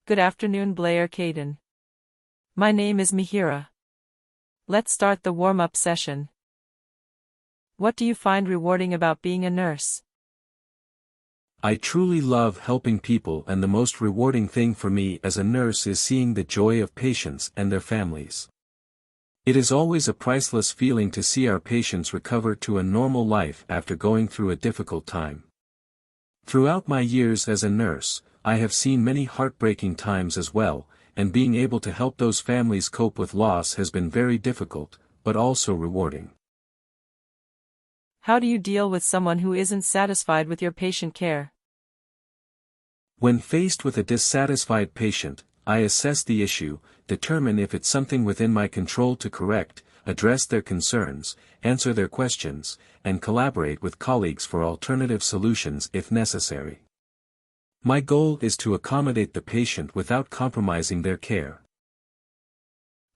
Good afternoon, Blair Caden. My name is Mihiraa. Let's start the warm-up session. What do you find rewarding about being a nurse? I truly love helping people, and the most rewarding thing for me as a nurse is seeing the joy of patients and their families. It is always a priceless feeling to see our patients recover to a normal life after going through a difficult time. Throughout my years as a nurse, I have seen many heartbreaking times as well, and being able to help those families cope with loss has been very difficult, but also rewarding. How do you deal with someone who isn't satisfied with your patient care? When faced with a dissatisfied patient, I assess the issue, determine if it's something within my control to correct, address their concerns, answer their questions, and collaborate with colleagues for alternative solutions if necessary. My goal is to accommodate the patient without compromising their care.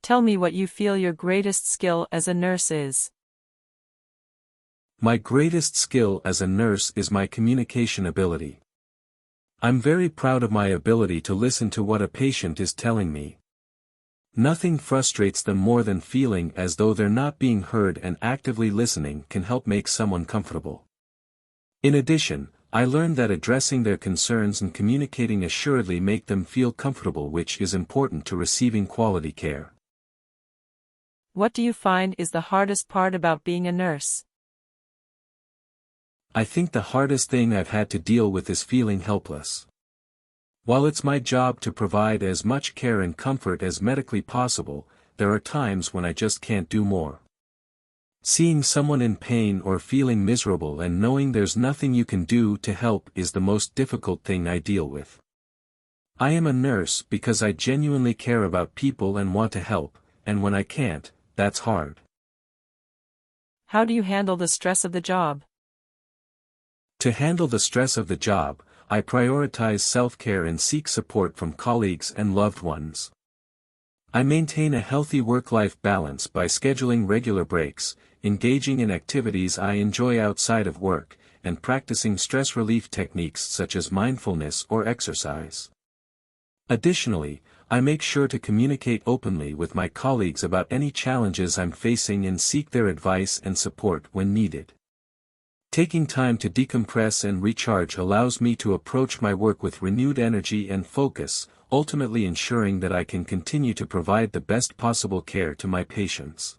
Tell me what you feel your greatest skill as a nurse is. My greatest skill as a nurse is my communication ability. I'm very proud of my ability to listen to what a patient is telling me. Nothing frustrates them more than feeling as though they're not being heard, and actively listening can help make someone comfortable. In addition, I learned that addressing their concerns and communicating assuredly make them feel comfortable, which is important to receiving quality care. What do you find is the hardest part about being a nurse? I think the hardest thing I've had to deal with is feeling helpless. While it's my job to provide as much care and comfort as medically possible, there are times when I just can't do more. Seeing someone in pain or feeling miserable and knowing there's nothing you can do to help is the most difficult thing I deal with. I am a nurse because I genuinely care about people and want to help, and when I can't, that's hard. How do you handle the stress of the job? To handle the stress of the job, I prioritize self-care and seek support from colleagues and loved ones. I maintain a healthy work-life balance by scheduling regular breaks, engaging in activities I enjoy outside of work, and practicing stress relief techniques such as mindfulness or exercise. Additionally, I make sure to communicate openly with my colleagues about any challenges I'm facing and seek their advice and support when needed. Taking time to decompress and recharge allows me to approach my work with renewed energy and focus, ultimately ensuring that I can continue to provide the best possible care to my patients.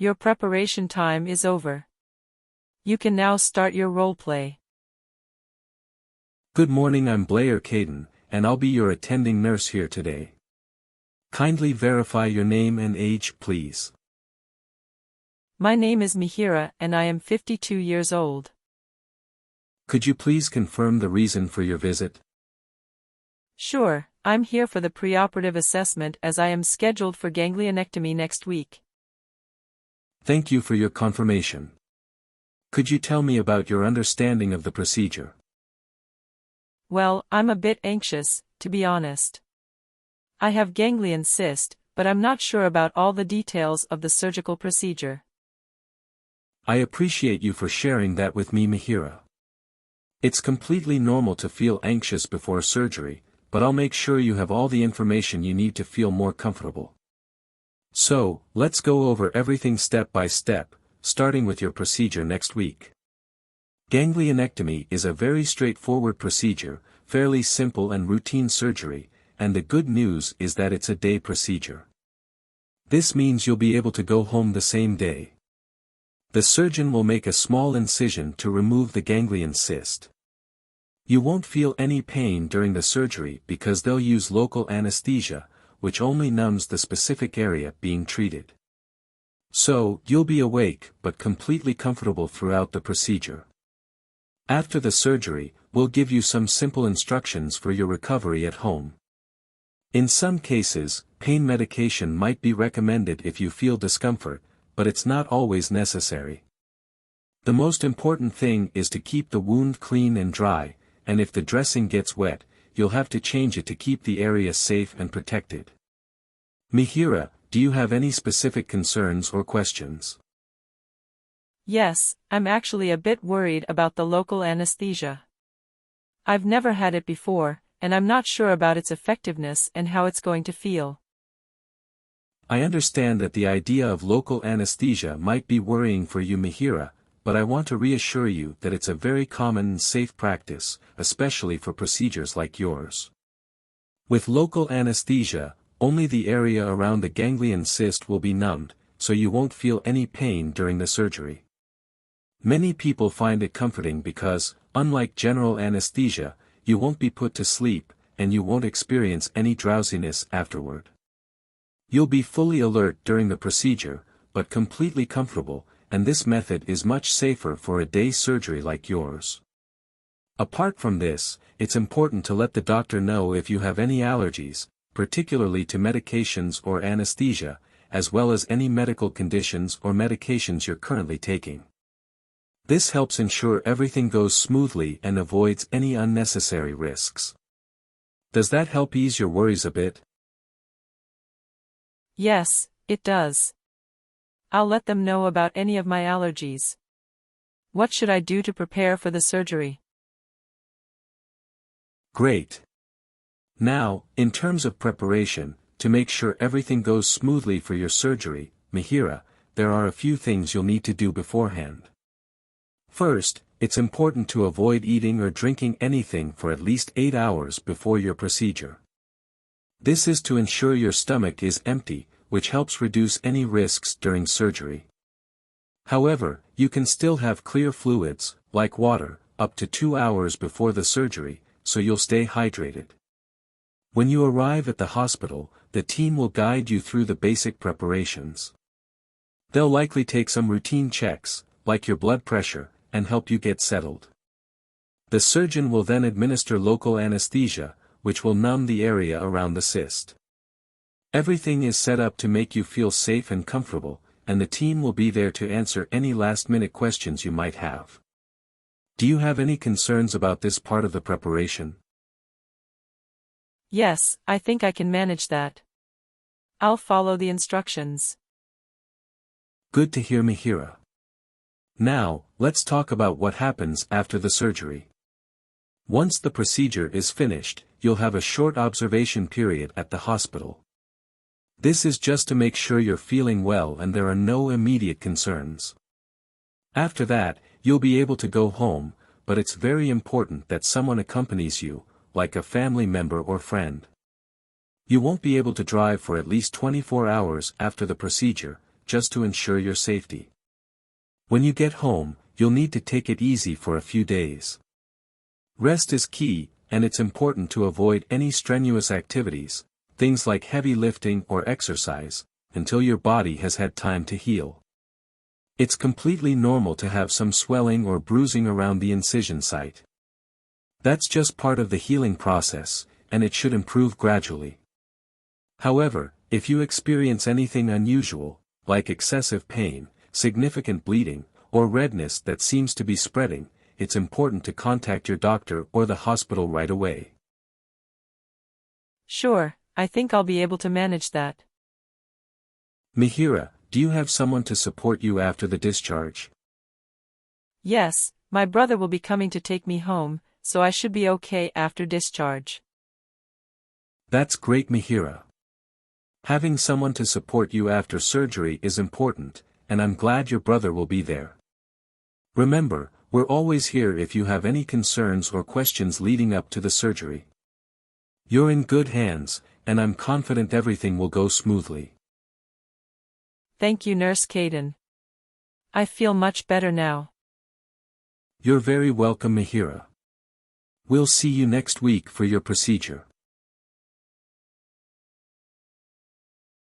Your preparation time is over. You can now start your role play. Good morning, I'm Blair Caden, and I'll be your attending nurse here today. Kindly verify your name and age, please. My name is Mihiraa and I am 52 years old. Could you please confirm the reason for your visit? Sure, I'm here for the pre-operative assessment as I am scheduled for ganglionectomy next week. Thank you for your confirmation. Could you tell me about your understanding of the procedure? Well, I'm a bit anxious, to be honest. I have ganglion cyst, but I'm not sure about all the details of the surgical procedure. I appreciate you for sharing that with me, Mihiraa. It's completely normal to feel anxious before surgery, but I'll make sure you have all the information you need to feel more comfortable. So, let's go over everything step by step, starting with your procedure next week. Ganglionectomy is a very straightforward procedure, fairly simple and routine surgery, and the good news is that it's a day procedure. This means you'll be able to go home the same day. The surgeon will make a small incision to remove the ganglion cyst. You won't feel any pain during the surgery because they'll use local anesthesia, which only numbs the specific area being treated. So, you'll be awake but completely comfortable throughout the procedure. After the surgery, we'll give you some simple instructions for your recovery at home. In some cases, pain medication might be recommended if you feel discomfort, but it's not always necessary. The most important thing is to keep the wound clean and dry, and if the dressing gets wet, you'll have to change it to keep the area safe and protected. Mihiraa, do you have any specific concerns or questions? Yes, I'm actually a bit worried about the local anesthesia. I've never had it before, and I'm not sure about its effectiveness and how it's going to feel. I understand that the idea of local anesthesia might be worrying for you, Mihiraa, but I want to reassure you that it's a very common and safe practice, especially for procedures like yours. With local anesthesia, only the area around the ganglion cyst will be numbed, so you won't feel any pain during the surgery. Many people find it comforting because, unlike general anesthesia, you won't be put to sleep, and you won't experience any drowsiness afterward. You'll be fully alert during the procedure, but completely comfortable, and this method is much safer for a day surgery like yours. Apart from this, it's important to let the doctor know if you have any allergies, particularly to medications or anesthesia, as well as any medical conditions or medications you're currently taking. This helps ensure everything goes smoothly and avoids any unnecessary risks. Does that help ease your worries a bit? Yes, it does. I'll let them know about any of my allergies. What should I do to prepare for the surgery? Great. Now, in terms of preparation, to make sure everything goes smoothly for your surgery, Mihiraa, there are a few things you'll need to do beforehand. First, it's important to avoid eating or drinking anything for at least 8 hours before your procedure. This is to ensure your stomach is empty, which helps reduce any risks during surgery. However, you can still have clear fluids, like water, up to 2 hours before the surgery, so you'll stay hydrated. When you arrive at the hospital, the team will guide you through the basic preparations. They'll likely take some routine checks, like your blood pressure, and help you get settled. The surgeon will then administer local anesthesia, which will numb the area around the cyst. Everything is set up to make you feel safe and comfortable, and the team will be there to answer any last-minute questions you might have. Do you have any concerns about this part of the preparation? Yes, I think I can manage that. I'll follow the instructions. Good to hear, Mihiraa. Now, let's talk about what happens after the surgery. Once the procedure is finished, you'll have a short observation period at the hospital. This is just to make sure you're feeling well and there are no immediate concerns. After that, you'll be able to go home, but it's very important that someone accompanies you, like a family member or friend. You won't be able to drive for at least 24 hours after the procedure, just to ensure your safety. When you get home, you'll need to take it easy for a few days. Rest is key, and it's important to avoid any strenuous activities, things like heavy lifting or exercise, until your body has had time to heal. It's completely normal to have some swelling or bruising around the incision site. That's just part of the healing process, and it should improve gradually. However, if you experience anything unusual, like excessive pain, significant bleeding, or redness that seems to be spreading, it's important to contact your doctor or the hospital right away. Sure, I think I'll be able to manage that. Mihiraa, do you have someone to support you after the discharge? Yes, my brother will be coming to take me home, so I should be okay after discharge. That's great, Mihiraa. Having someone to support you after surgery is important, and I'm glad your brother will be there. Remember, we're always here if you have any concerns or questions leading up to the surgery. You're in good hands, and I'm confident everything will go smoothly. Thank you, Nurse Caden. I feel much better now. You're very welcome, Mihiraa. We'll see you next week for your procedure.